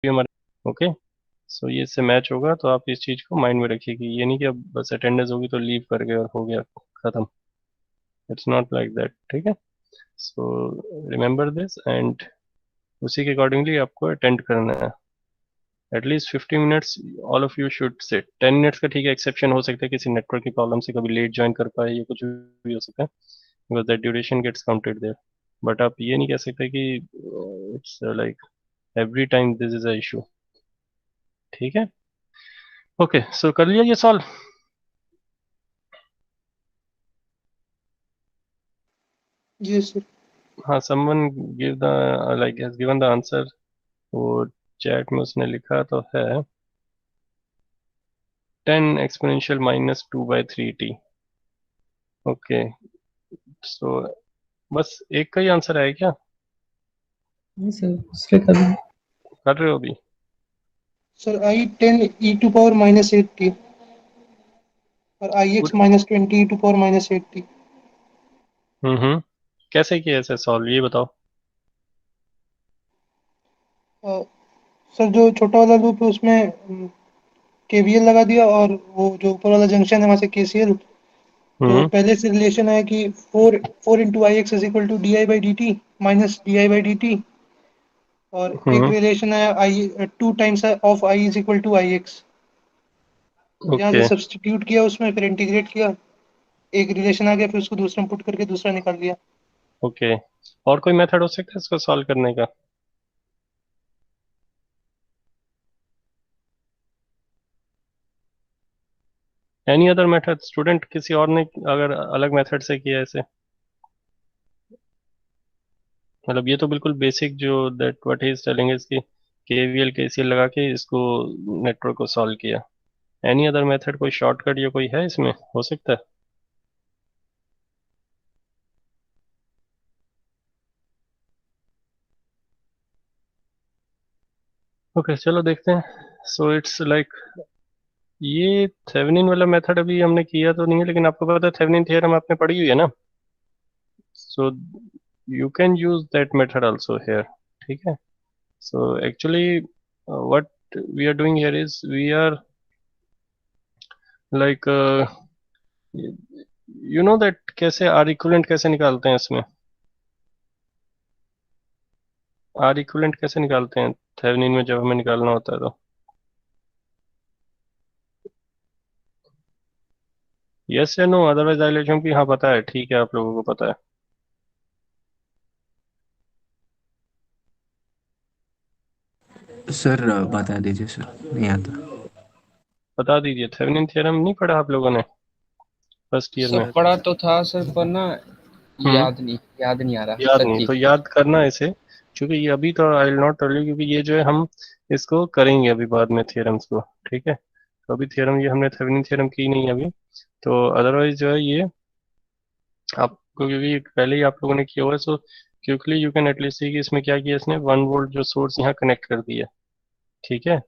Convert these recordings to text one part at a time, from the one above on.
हमारे। ओके, सो ये इससे मैच होगा, तो आप इस चीज़ को माइंड में रखिए कि ये नहीं कि अब बस अटेंडेंस होगी तो लीव कर गए और हो गया खत्म। इट्स नॉट लाइक दैट, ठीक है। सो रिमेंबर दिस एंड उसी के अकॉर्डिंगली आपको अटेंड करना है। At least 50 minutes all of you should seat. 10 minutes का ठीक है, एक्सेप्शन हो सकता है किसी नेटवर्क की प्रॉब्लम से कभी लेट ज्वाइन कर पाए, ये कुछ भी हो सकता है, because that duration gets counted there. But आप ये नहीं कह सकते कि it's like every time this is a issue, ठीक है। ओके, सो कर लिया ये सॉल्व। Yes, sir. हाँ, someone give the like has given the answer. वो चैट में उसने लिखा तो है 10 एक्सपोनेंशियल माइनस 2/3t। ओके, सो बस एक का ही आंसर है क्या? नहीं सर, दूसरे का भी। कर रहे हो अभी? Sir, I 10 e to power minus 8t और ix minus 20 e to power minus 8t. कैसे किया ऐसे सॉल्व, ये बताओ। सर जो छोटा वाला लूप है उसमें केवीएल लगा दिया और वो जो ऊपर वाला जंक्शन है वहां से केसीएल। तो हम्म पहले से रिलेशन है कि 4 into i x is equal to d i by d t minus d i by d t. और एक हम्म रिलेशन है i 2 times of i is equal to i x. यहाँ से ओके सब्सटीट्यूट किया उसमें फिर इंटीग्रेट किया, एक रिलेशन आ गया, फिर उसको दूसरा में पुट करके दूसरा निकाल लिया। ओके, और कोई मेथड हो सकता है इसको सॉल्व करने का? एनी अदर मेथड स्टूडेंट, किसी और ने अगर अलग मेथड से किया ऐसे? मतलब ये तो बिल्कुल बेसिक जो that what he is telling is कि केवीएल केसीएल लगा के इसको नेटवर्क को सॉल्व किया। एनी अदर मेथड, कोई शॉर्टकट या कोई है इसमें हो सकता है? ओके, चलो देखते हैं। सो इट्स लाइक ये थेवेनिन वाला मेथड अभी हमने किया तो नहीं है, लेकिन आपको पता है थेवेनिन थ्योरम आपने पढ़ी हुई है ना। So you can use that method also here, ठीक है। So actually what we are doing here is we are like you know that कैसे आर इक्विवेलेंट कैसे निकालते हैं इसमें। आर इक्विवेलेंट कैसे निकालते हैं थेवेनिन में जब हमें निकालना होता है तो? यस या नो, अदरवाइज आई लेट कि हाँ पता है, ठीक है, आप लोगों को पता है। सर बता दीजिए सर, नहीं आता। बता दीजिए, थेवेनिन थ्योरम नहीं पढ़ा आप लोगों ने फर्स्ट ईयर में? सब पढ़ा तो था सर, पर ना हम्म याद नहीं आ रहा याद नहीं सच्ची। तो याद करना इसे, क्योंकि ये अभी तो I will not tell you, क्योंकि ये जो है हम इसको करेंगे अभी बाद में थ्योरम्स को, ठीक है। तो अभी थ्योरम ये हमने थेवेनिन थ्योरम की नहीं है अभी। तो अदरवाइज जो है ये आपको, क्योंकि पहले ही आप लोगों ने किया हुआ है, so quickly you can at least see कि इसमें क्या किया इसने, 1 वोल्ट जो सोर्स यहाँ कनेक्ट कर दिया, ठीक है।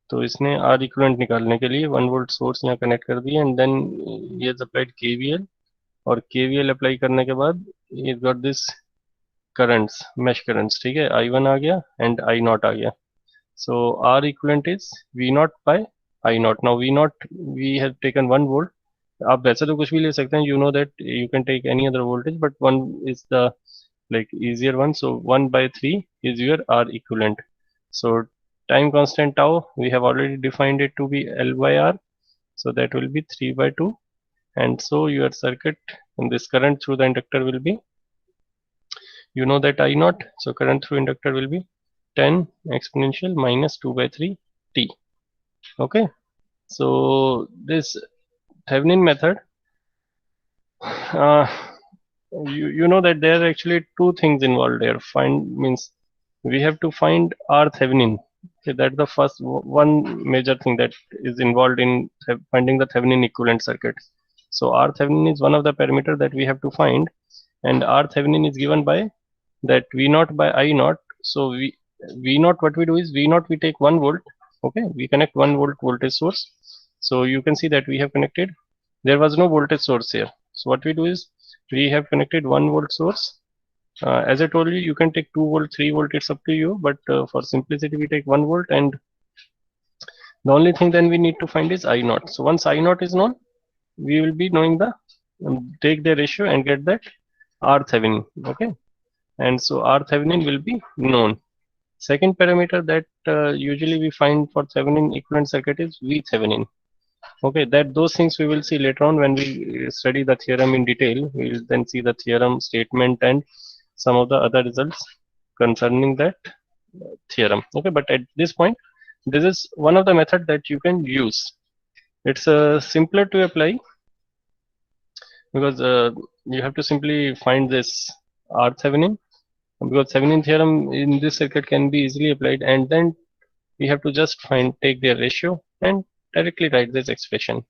तो इसने आर इक्विवेलेंट निकालने के लिए 1 वोल्ट सोर्स यहाँ कनेक्ट कर दिया एंड देन ये अप्लाइड केवीएल, और केवीएल अप्लाई करने के बाद ये got this currents, mesh currents, ठीक है। I1 आ गया एंड आई नॉट आ गया। So R equivalent is V naught by I naught. Now V naught, we have taken 1 volt. आप वैसे तो कुछ भी ले सकते हैं, you know that you can take any other voltage, but 1 is the like easier one. So 1/3 is your R equivalent. So time constant tau we have already defined it to be L by R. So that will be 3/2. And so your circuit and this current through the inductor will be, you know that I naught. So current through inductor will be 10 exponential minus 2/3 t. Okay. So this Thevenin method, uh, you know that there are actually two things involved here. Find means we have to find R Thevenin. Okay, that's the first one major thing that is involved in finding the Thevenin equivalent circuit. So R Thevenin is one of the parameter that we have to find, and R Thevenin is given by that V naught by I naught. So V naught, what we do is V naught we take 1 volt. Okay, we connect 1 volt voltage source. So you can see that we have connected. There was no voltage source here. So what we do is we have connected 1 volt source As I told you, you can take 2 volt, 3 volt, it's up to you, but for simplicity we take 1 volt, and the only thing then we need to find is I naught. So once I naught is known, we will be knowing the take the ratio and get that R Thevenin. Okay, and so R Thevenin will be known. Second parameter that usually we find for Thevenin equivalent circuit is V Thevenin. Okay, that those things we will see later on when we study the theorem in detail. We will then see the theorem statement and some of the other results concerning that theorem. Okay, but at this point, this is one of the method that you can use. It's simpler to apply because you have to simply find this R Thevenin, because Thevenin theorem in this circuit can be easily applied, and then we have to just take their ratio and directly write this expression.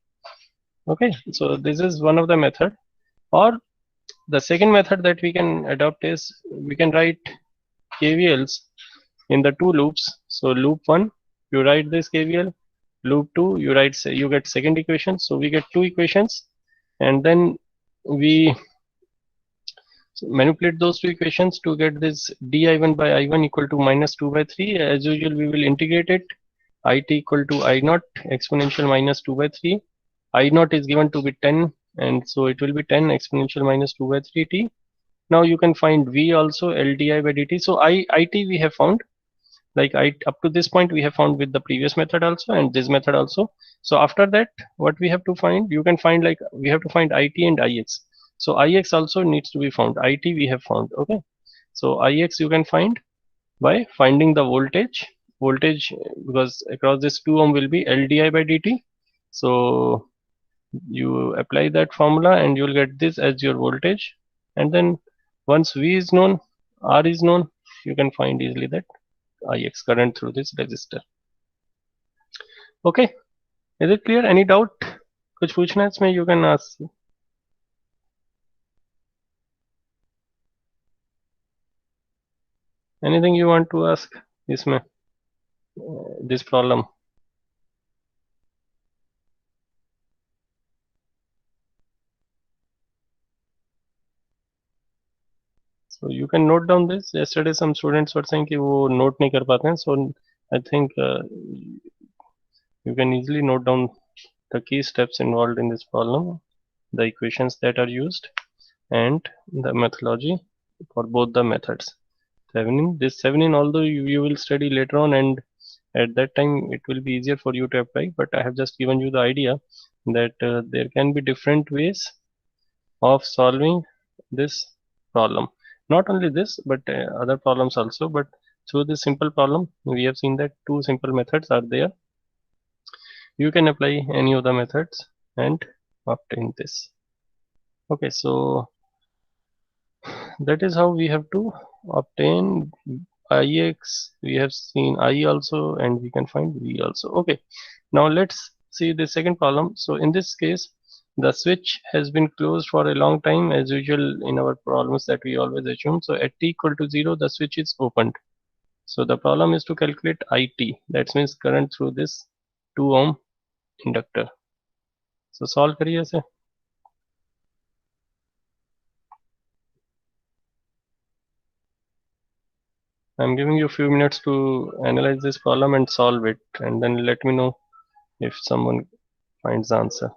Okay, so this is one of the method. Or the second method that we can adopt is we can write KVLs in the two loops. So loop 1, you write this KVL. Loop 2, you get second equation. So we get two equations, and then we manipulate those two equations to get this di1 by I1 equal to minus 2 by 3. As usual, we will integrate it. It equal to I naught exponential minus 2 by 3. I naught is given to be 10, and so it will be 10 exponential minus 2 by 3 t. Now you can find V also, LDI by dt. So IT we have found, like up to this point we have found with the previous method also and this method also. So after that, what we have to find, you can find, like we have to find IT and IX. So IX also needs to be found. IT we have found. Okay, so IX you can find by finding the voltage, because across this 2 ohm will be LDI by dt. So you apply that formula and you will get this as your voltage, and then once V is known, R is known, you can find easily that IX current through this resistor. Okay, is it clear? Any doubt? कुछ पूछना है इसमें, you can ask. Anything you want to ask इसमें, this problem? So you can note down this. Yesterday some students were saying कि वो note नहीं कर पाते हैं. So I think you can easily note down the key steps involved in this problem, the equations that are used, and the methodology for both the methods. This Thevenin, although you will study later on, and at that time it will be easier for you to apply, but I have just given you the idea that there can be different ways of solving this problem. Not only this, but other problems also. But through this simple problem, we have seen that two simple methods are there. You can apply any of the methods and obtain this. Okay, so that is how we have to obtain IX. We have seen I also, and we can find V also. Okay, now let's see the second problem. So in this case, the switch has been closed for a long time, as usual in our problems that we always assume. So at t equal to 0, the switch is opened. So the problem is to calculate IT. That means current through this 2 ohm inductor. So solve करिए इसे. I'm giving you a few minutes to analyze this problem and solve it, and then let me know if someone finds the answer.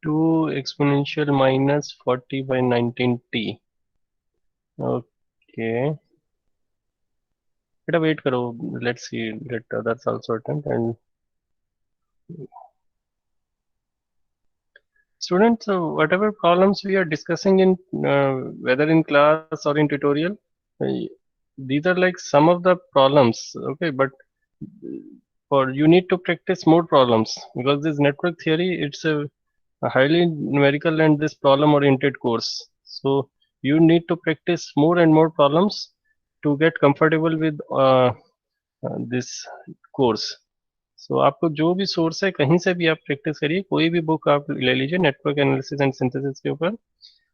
2 exponential minus 40 by 19t. Okay. Beta wait karo. Let's see. Let others also attempt. And students, whatever problems we are discussing in whether in class or in tutorial, uh, these are like some of the problems. Okay, but for you need to practice more problems because this network theory it's a highly numerical and this problem oriented course. So you need to practice more and more problems to get comfortable with this course. So आपको जो भी source है कहीं से भी आप practice करिए, कोई भी बुक आप ले लीजिए नेटवर्क एनालिसिस एंड सिंथेसिस के ऊपर,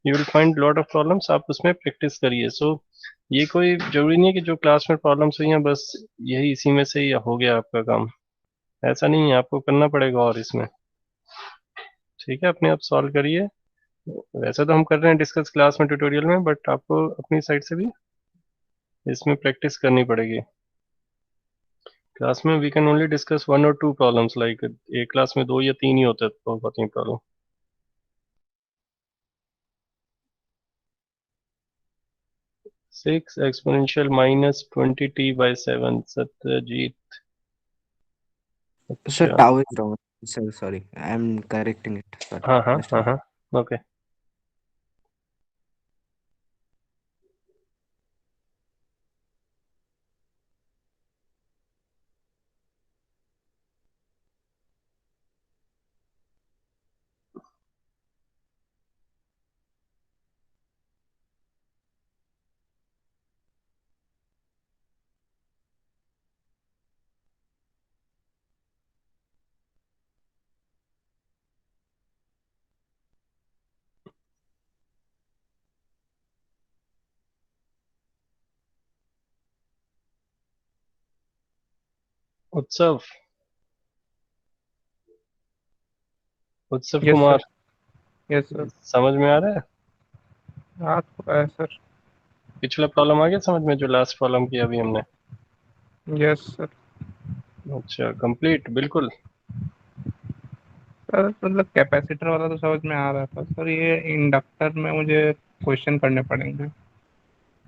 you will find lot of problems, आप उसमें प्रैक्टिस करिए. सो ये कोई जरूरी नहीं है कि जो क्लास में प्रॉब्लम्स हुई हैं बस यही इसी में से ही हो गया आपका काम, ऐसा नहीं है, आपको करना पड़ेगा और इसमें. ठीक है, अपने आप सॉल्व करिए. वैसे तो हम कर रहे हैं डिस्कस क्लास में ट्यूटोरियल में, बट आपको अपनी साइड से भी इसमें प्रैक्टिस करनी पड़ेगी. क्लास में वी कैन ओनली डिस्कस 1 और 2 प्रॉब्लम्स, लाइक एक क्लास में 2 या 3 ही होते हैं problem. Six exponential minus 20t by 7. Satyajit. Sir, अच्छा. tau is wrong. Sir, sorry. I am correcting it. Sorry. Just a minute. Okay. उत्सव. उत्सव Yes, Kumar. sir. Yes, sir. समझ में आ रहा है? हाँ थोड़ा है सर. पिछला प्रॉब्लम आ गया समझ में, जो लास्ट प्रॉब्लम किया अभी हमने? Yes sir. अच्छा, कंप्लीट बिल्कुल. सर मतलब कैपेसिटर वाला तो समझ में आ रहा था सर, ये इंडक्टर में मुझे क्वेश्चन करने पड़ेंगे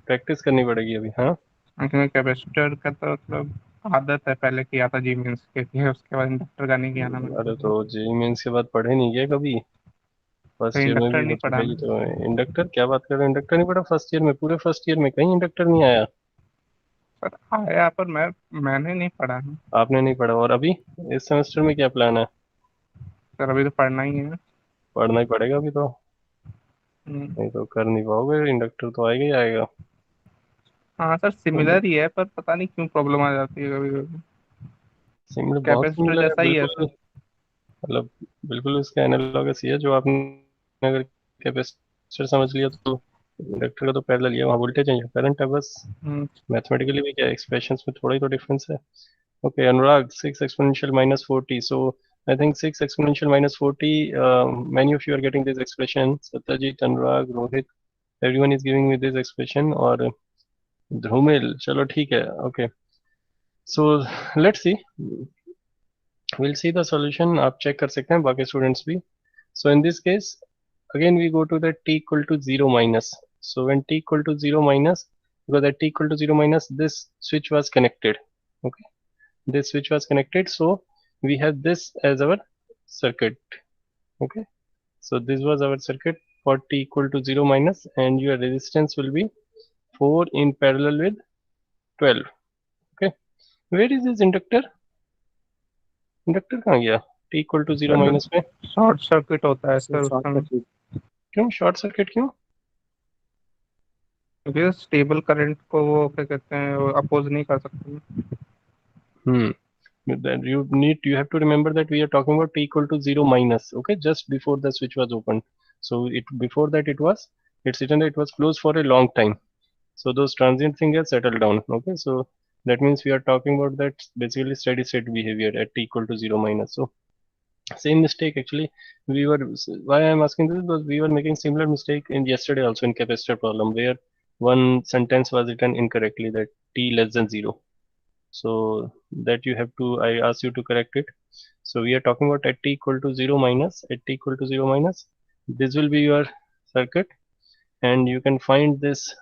प्रैक्टिस करनी पड़ेगी अभी. हाँ, क्योंकि कैपेसिटर का तो मतलब आदत है, पहले किया था जी मीन्स के लिए, उसके बाद इंडक्टर का नहीं किया ना मैंने. अरे तो जेई मेंस के बाद पढ़े नहीं गए कभी? तो फर्स्ट ईयर में इंडक्टर भी हो नहीं चुका पढ़ा है ना. ये तो. इंडक्टर क्या बात कर रहे हो? इंडक्टर नहीं पढ़ा फर्स्ट ईयर में? पूरे फर्स्ट ईयर में कहीं इंडक्टर नहीं आया? सर आया पर मैंने नहीं पढ़ा है. आपने नहीं पढ़ा? और अभी इस सेमेस्टर में क्या प्लान है? सर अभी तो पढ़ना ही है. पढ़ना ही पड़ेगा अभी तो, नहीं तो कर नहीं पाओगे. इंडक्टर तो आएगा ही आएगा. हाँ सर सिमिलर ही है, पर पता नहीं क्यों प्रॉब्लम आ जाती है कभी कभी. सिमिलर, बहुत कैपेसिटर सिमिलर है जैसा ही है बिल्कुल. सर. मतलब बिल्कुल उसका एनालॉगस ही है. जो आपने अगर कैपेसिटर समझ लिया तो इंडक्टर का तो पैरेलल लिया, वहाँ वोल्टेज है, करंट है बस. मैथमेटिकली भी क्या, एक्सप्रेशंस में थोड़ा ही तो डिफरेंस है. Okay Anurag, 6 exponential minus 40. So I think 6 exponential minus 40, many of you are getting this expression. Satyajit, Anurag, Rohit, everyone is giving me this expression. और ध्रुमिल, चलो ठीक है. Okay, so let's see. We'll see the solution. आप check कर सकते हैं, बाकी students भी. So in this case, again we go to the t equal to 0 minus. So when t equal to 0 minus, because at t equal to 0 minus, this switch was connected. Okay, this switch was connected, so we have this as our circuit. Okay, so this was our circuit for t equal to 0 minus, and your resistance will be 4 in parallel with 12. Okay, where is this inductor? Inductor कहाँ गया t equal to 0 minus में? Short circuit होता है sir Short उसमें. circuit. क्यों short circuit क्यों? क्योंकि stable current को वो क्या कहते हैं, अपोज नहीं कर सकते. Then you have to remember that we are talking about t equal to 0 minus. Okay, just before the switch was opened. So before that it's written that it was closed for a long time. So those transient things have settled down. Okay, so that means we are talking about that basically steady state behavior at t equal to 0 minus. So same mistake actually why I am asking this, because we were making similar mistake in yesterday also in capacitor problem, where one sentence was written incorrectly, that t less than 0. So that you have to, I ask you to correct it. So we are talking about at t equal to 0 minus, at t equal to 0 minus, this will be your circuit, and you can find this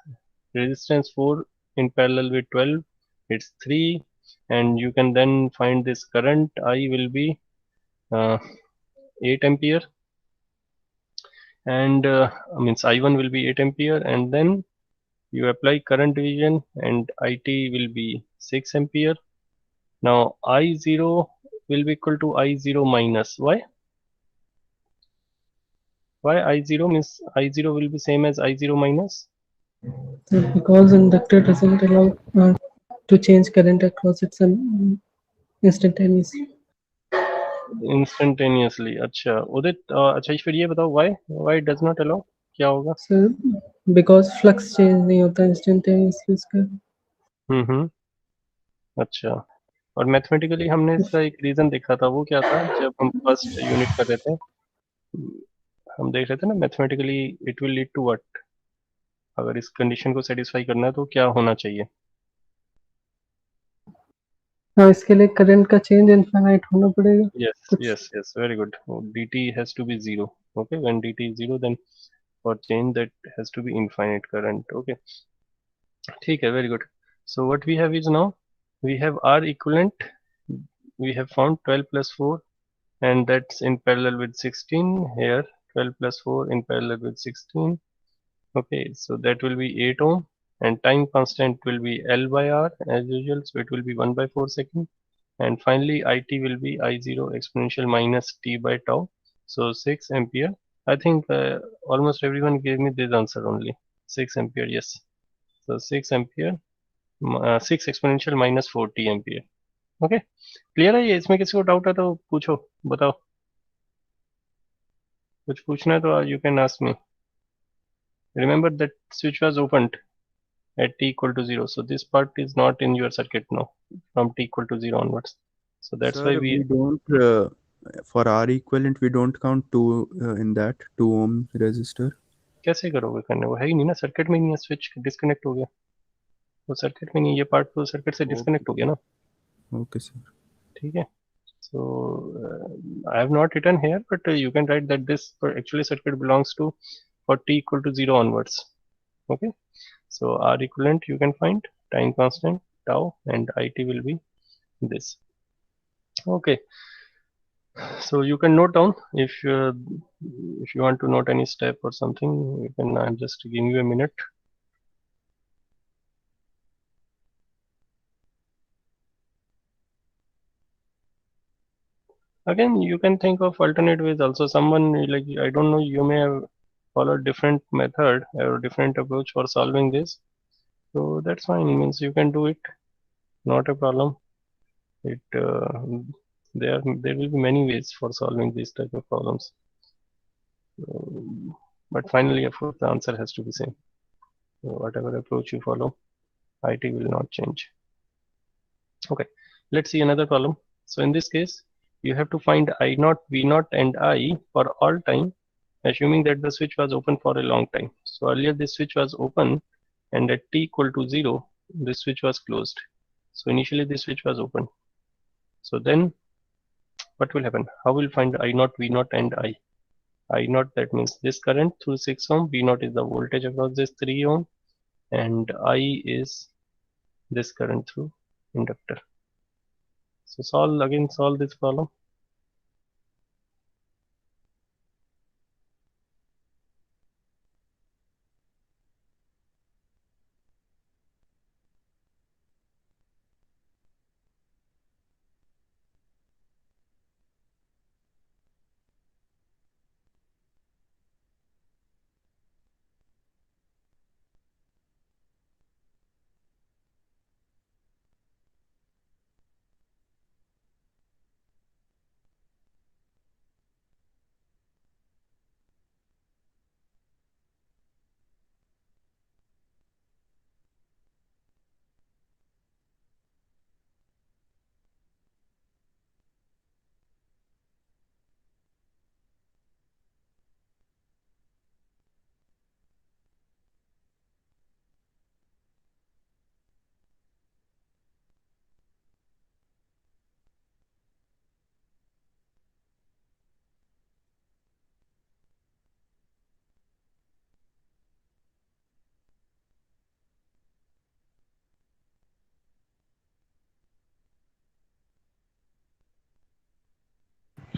resistance 4 in parallel with 12, it's 3, and you can then find this current I will be 8 ampere, and means I1 will be 8 ampere, and then you apply current division and IT will be 6 ampere. Now I0 will be equal to I0 minus. Why? Why I0 means I0 will be same as I0 minus? Because inductor doesn't allow to change current across its instantaneously. Instantaneously. अच्छा उदित अच्छा फिर ये बताओ why it does not allow, क्या होगा? So because flux change नहीं होता instantaneously उसका. हम्म अच्छा, और मैथमेटिकली हमने इसका एक रीजन देखा था, वो क्या था? जब हम फर्स्ट यूनिट कर रहे थे हम देख रहे थे ना, mathematically it will lead to what, अगर इस कंडीशन को सेटिस्फाई करना है तो क्या होना चाहिए? हाँ इसके लिए करंट का चेंज इनफाइनाइट होना पड़ेगा. Yes, very good. dt has to be 0. Okay, when dt is 0, then for change that has to be infinite current. Okay, ठीक है, very good. So what we have is, now we have R equivalent, we have found 12 plus 4, and that's in parallel with 16 here. 12 plus 4 in parallel with 16. Okay, so that will be 8 ohm, and time constant will be L by R as usual, so it will be 1 by 4 second. And finally IT will be I0 exponential minus t by tau, so 6 ampere. I think almost everyone gave me this answer only, 6 ampere. Yes, so 6 ampere, 6 exponential minus 40 ampere. Okay, clear है ये? इसमें किसी को doubt है तो पूछो, बताओ, कुछ पूछना है तो you can ask me. Remember that switch was opened at t equal to 0, so this part is not in your circuit now from t equal to 0 onwards, so that's why Sir, we don't, for R equivalent, we don't count 2 in that 2 ohm resistor. कैसे करोगे? करने वो है ही नहीं ना, circuit में ही नहीं है, स्विच डिस्कनेक्ट हो गया, वो सर्किट में नहीं, ये पार्ट तो सर्किट से डिस्कनेक्ट हो गया ना. Okay, sir. ठीक है, so I have not written here, but you can write that this actually circuit belongs to for t equal to 0 onwards. Okay, so R equivalent you can find time constant tau, and IT will be this. Okay, so you can note down if you want to note any step or something, you can. I'm just giving you a minute. Again, you can think of alternate ways also. Someone, like, I don't know, you may have followed different method or different approach for solving this, so that's fine. Means you can do it, not a problem. It there will be many ways for solving these type of problems, but finally, of course, the answer has to be same. So whatever approach you follow, IT will not change. Okay, let's see another problem. So in this case, you have to find I naught, V naught, and I for all time, assuming that the switch was open for a long time. So earlier this switch was open, and at t equal to 0, this switch was closed. So initially this switch was open. So then what will happen? How will find I naught, V naught, and I? I naught, that means this current through 6 ohm, V naught is the voltage across this 3 ohm, and I is this current through inductor. So solve this problem.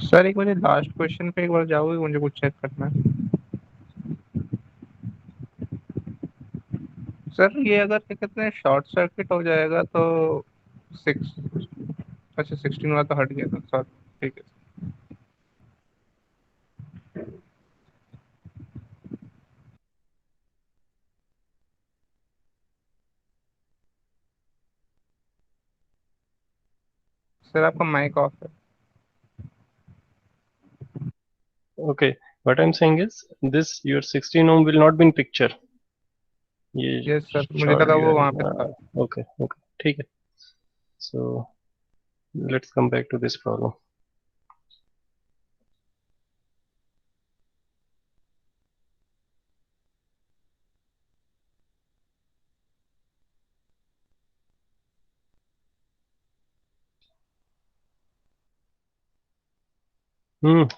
Sir एक बार last question पे एक बार जाओगे, मुझे कुछ check करना है। Sir ये अगर क्या कहते हैं शॉर्ट सर्किट हो जाएगा तो 6, अच्छा 16 वाला तो हट गया था सर, ठीक है। सर आपका माइक ऑफ है। Okay, what I'm saying is this your 16 ohm will not be in picture. ये यस सर, मुझे short लगा जो वो है वहां पे था। okay, okay, ठीक है. So let's come back to this problem.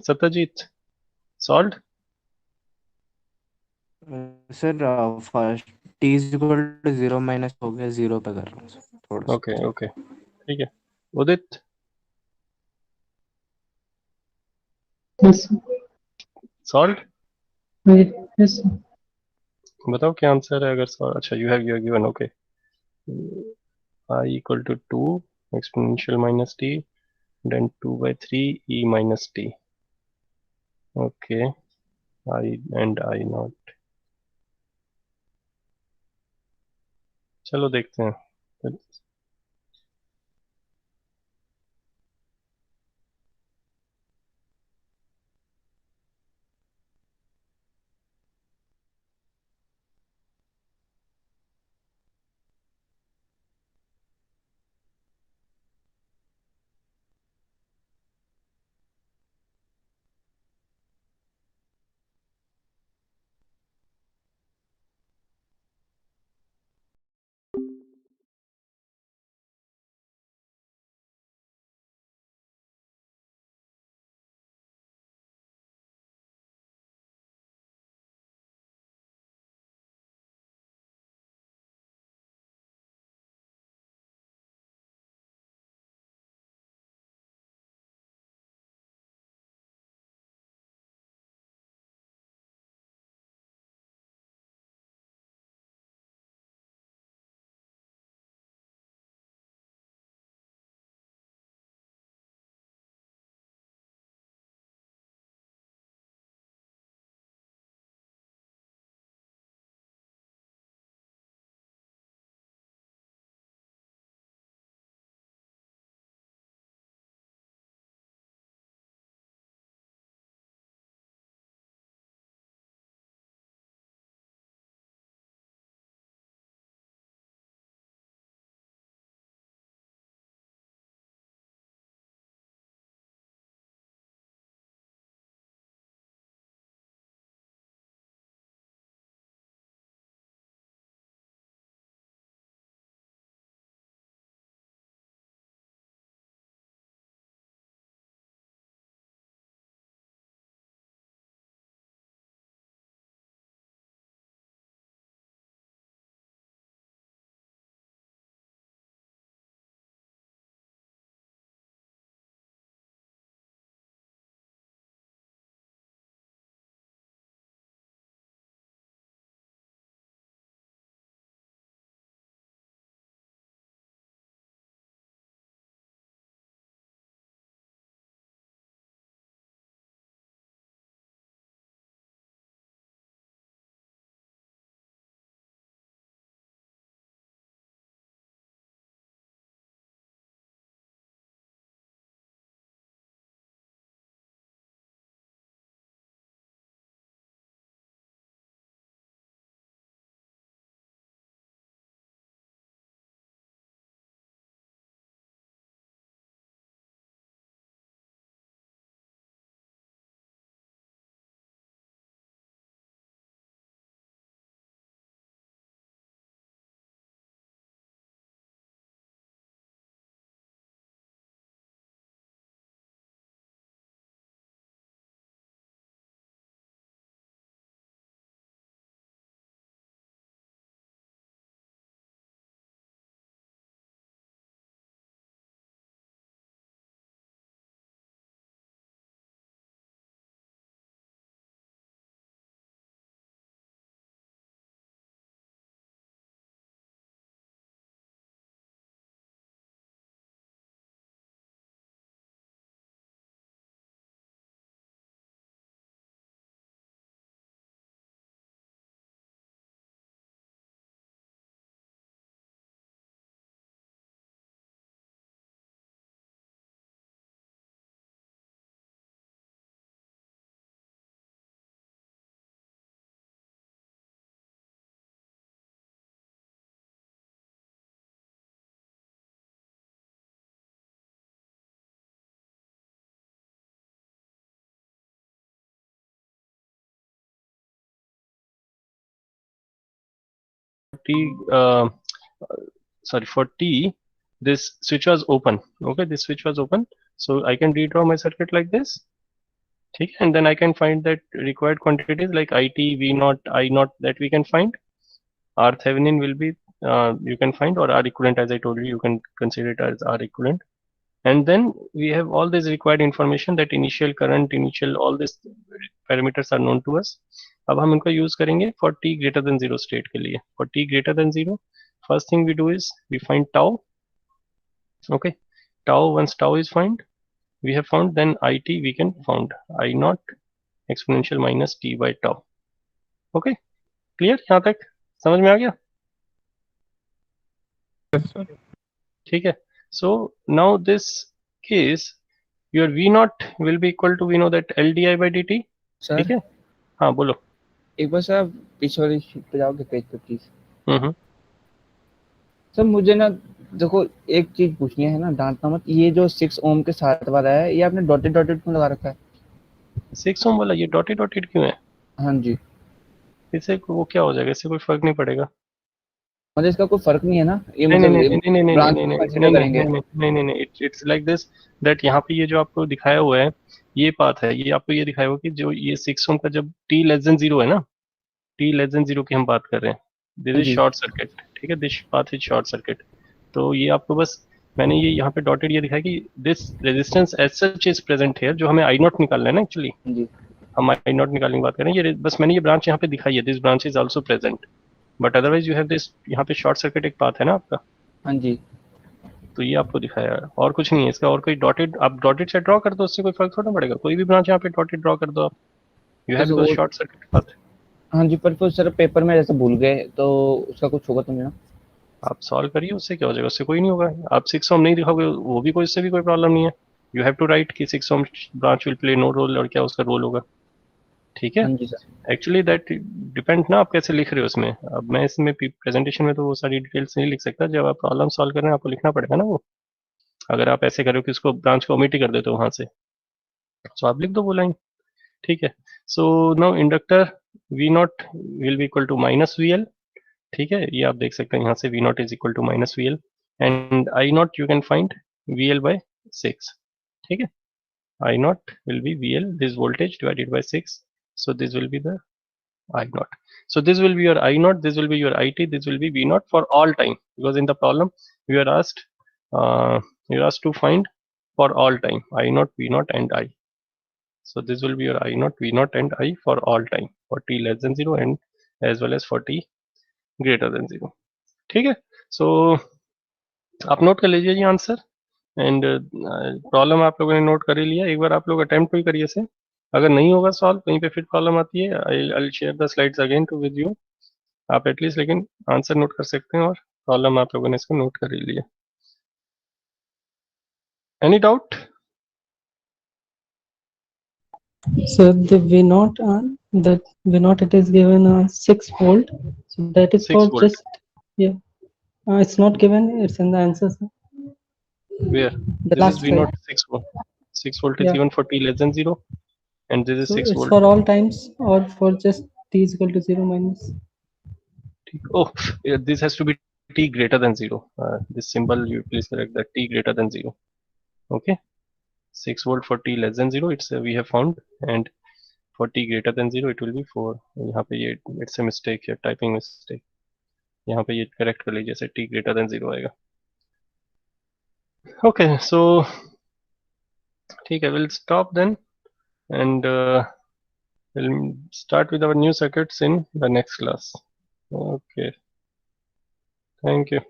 Satyajit, solved? Sir first t is equal to 0 minus हो गया, 0 पे कर रहा हूँ सर थोड़ा सा। Okay, okay, ठीक है. उदित, Yes, sir. solved? Yes, sir. बताओ क्या आंसर है अगर अच्छा you have given okay. I equal to 2 exponential minus t then 2 by 3 e minus t. Okay, I and I naught. चलो देखते हैं. T, this switch was open. Okay, this switch was open, so I can redraw my circuit like this. Okay, and then I can find that required quantities like IT, V0, I0 that we can find. R Thevenin will be you can find, or R equivalent, as I told you, you can consider it as R equivalent. And then we have all this required information that initial current, initial, all these parameters are known to us. अब हम इनको use करेंगे for t greater than 0 state के लिए. For t greater than 0, first thing we do is we find tau. Okay, tau, once tau is we have found, then IT we can found I0 exponential minus t by tau. Okay, clear? यहाँ तक समझ में आ गया? Yes, sir. ठीक है. So now this case, your V0 will be equal to, we know that LdI by dt. ठीक sir है. हाँ बोलो. एक बार सर पीछे वाली शीट पे जाओगे पेज पे प्लीज। हम्म. सर मुझे ना देखो एक चीज पूछनी है ना, डांटना मत, ये जो 6 ओम के साथ वाला है ये आपने डॉटेड डॉटेड क्यों लगा रखा है? 6 ओम वाला ये डॉटेड डॉटेड क्यों है? हाँ जी, इससे वो क्या हो जाएगा? इससे कोई फर्क नहीं पड़ेगा. मतलब इसका कोई फर्क नहीं है ना? ये नहीं मतलब नहीं ये नहीं नहीं नहीं branch नहीं नहीं को consider नहीं करेंगे। नहीं नहीं नहीं, इट्स लाइक दिस दैट यहाँ पे ये जो आपको दिखाया हुआ है ये पाथ है, ये आपको ये दिखाया हुआ कि जो ये 6 ओम का जब t लेस देन 0 है ना, t लेस देन 0 की हम बात कर रहे हैं, दिस इज जी। Short circuit. ठीक है, this path is short circuit. तो ये आपको बस मैंने ये यहाँ पे डॉटेड ये दिखाया कि this resistance as such is present here, जो हमें I0 निकालना है ना एक्चुअली, जी हम I0 निकालने की बात कर रहे हैं. ये बस मैंने ये ब्रांच यहाँ पे दिखाई है, this branch is also present, but otherwise you have this, यहाँ पे शॉर्ट सर्किट एक पाथ है ना आपका, हाँ जी। तो ये आपको दिखाया है, और कुछ नहीं है इसका. और कोई डॉटेड, आप डॉटेड से ड्रॉ कर दो, उससे कोई फर्क थोड़ा पड़ेगा. कोई भी ब्रांच यहाँ पे डॉटेड ड्रॉ कर दो आप, यू हैव वो- शॉर्ट सर्किट पाथ. हाँ जी, पर फिर सर पेपर में जैसे भूल गए तो उसका कुछ होगा तो नहीं ना? आप सॉल्व करिए, उससे क्या हो जाएगा? उससे कोई नहीं होगा. आप 6 ओम नहीं दिखाओगे वो भी कोई, उससे भी कोई प्रॉब्लम नहीं है. यू हैव टू राइट कि 6 ohm branch will play no role, और क्या उसका रोल होगा. ठीक है, हाँ जी सर। एक्चुअली दैट डिपेंड ना आप कैसे लिख रहे हो उसमें. अब मैं इसमें प्रेजेंटेशन में तो वो सारी डिटेल्स नहीं लिख सकता, जब आप प्रॉब्लम सॉल्व कर रहे हैं आपको लिखना पड़ेगा ना वो. अगर आप ऐसे करो कि उसको ब्रांच को ओमिट ही कर देते हो वहां से, तो आप लिख दो वो लाइन. ठीक है. So now inductor V0 will be equal to minus VL. ठीक है, ये आप देख सकते हैं यहाँ से V0 is equal to minus VL, and I0 you can find VL by 6. ठीक है, I0 will be VL, this voltage divided by 6, so this will be the I0. So this will be your I0, this will be your IT, this will be V0 for all time, because in the problem you are asked to find for all time I0, V0 and I. So this will be your I0, V0 and I for all time, for t less than 0 and as well as for t greater than 0. ठीक है. So आप note कर लीजिए ये answer, and problem आप लोगों ने note कर ही लिया. एक बार आप लोग अटेम्प्ट भी करिए इसे, अगर नहीं होगा सॉल्व कहीं पे फिर प्रॉब्लम आती है, I share the slides again to with you. आप एटलीस्ट लेकिन आंसर नोट कर सकते हैं, और प्रॉब्लम आप लोगों ने इसको नोट कर ही लिया. Any doubt? So the V0 that V0 it is given 6 volt. So that is 6 for volt. just it's not given. It's in the answer. Sir. Where? The This last is V0 slide. 6 volt. 6 volt is Yeah. given for t less than 0, and this is So 6 it's volt. for all times or for just t is equal to 0 minus. Oh, yeah, this has to be t greater than 0. This symbol you please correct that, t greater than 0. Okay, 6 volt for t less than 0, it's we have found, and for t greater than 0 it will be 4. यहाँ पे ये it's a mistake here, typing mistake. यहाँ पे ये correct कर लीजिए, से t greater than 0 आएगा. Okay, so ठीक है, we'll stop then, and we'll start with our new circuits in the next class. Okay, thank you.